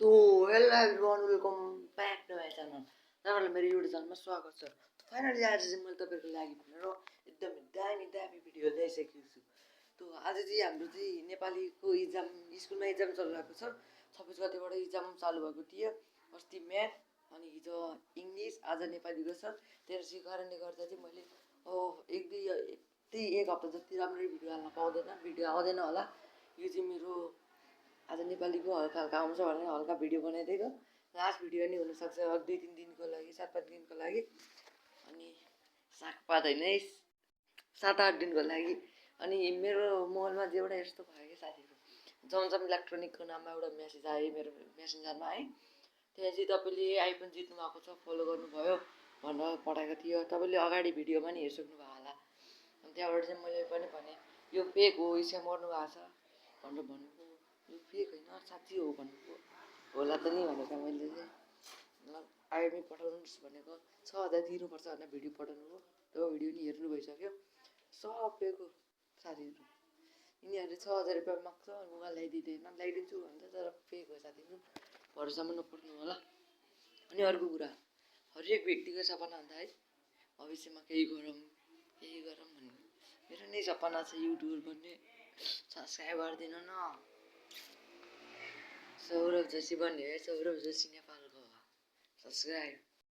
तो hello everyone welcome back to my channel. तपाईँहरूलाई मेरो युट्युब च्यानलमा स्वागत छ। फाइनली आज चाहिँ मैले तपाईँहरूको लागि भनेर एकदम दामी भिडियो ल्याइसकेको छु। तो आज चाहिँ हाम्रो चाहिँ नेपालीको इक्जाम स्कुलमा इक्जाम चलिरहेको छ। 26 गतेबाट इक्जाम चालु भएको थियो। अस्ति म्याथ अनि हिजो इङ्ग्लिस, आज नेपालीको छ। त्यसै कारणले गर्दा चाहिँ मैले एक हप्ता जति राम्ररी भिडियो हाल्न पाउँदैन, भिडियो आउँदैन होला। यो चाहिँ मेरो आज नेपालीको हल्का आउँछ भनेर हल्का भिडियो बनाइदिएको। लास्ट भिडियो नि हुनसक्छ 2-3 दिनको लागि, 7-8 दिनको लागि, अनि सागपात होइन है, 7-8 दिनको लागि। अनि मेरो मोबाइलमा चाहिँ एउटा यस्तो भयो कि साथीहरू, जमजम इलेक्ट्रोनिकको नाममा एउटा मेसेज आयो मेरो मेसेन्जरमा है। त्यहाँ चाहिँ तपाईँले आइफोन जित्नु भएको छ, फलो गर्नुभयो भनेर पठाएको थियो। तपाईँले अगाडि भिडियोमा नि हेरिसक्नु भयो होला। अनि त्यहाँबाट चाहिँ मैले पनि भने यो फेक हो, स्क्याम गर्नु भएको छ भनेर भन्नुभयो। यो फेक होइन, साँच्ची हो भन्नुभयो होला त नि भनेर मैले चाहिँ आइडी पठाउनुहोस् भनेको 6000 दिनुपर्छ भनेर भिडियो पठाउनु हो। त्यो भिडियो नि हेर्नु भइसक्यो। सबैको साथीहरू यिनीहरूले 6000 रुपियाँ माग्छ, मोबाइल ल्याइदिँदैन, ल्याइदिन्छु भन्छ, तर फेक हो साथीहरू, भरोसामा नपर्नु होला। अनि अर्को कुरा, हरेक व्यक्तिको सपना हुन्छ है भविष्यमा केही गरौँ भन्ने। मेरो नै सपना छ युट्युबर बन्ने। सब्सक्राइब गरिदिनु न। सौरभ जोशी बन्ने है, सौरभ जोशी नेपालको। सब्सक्राइब।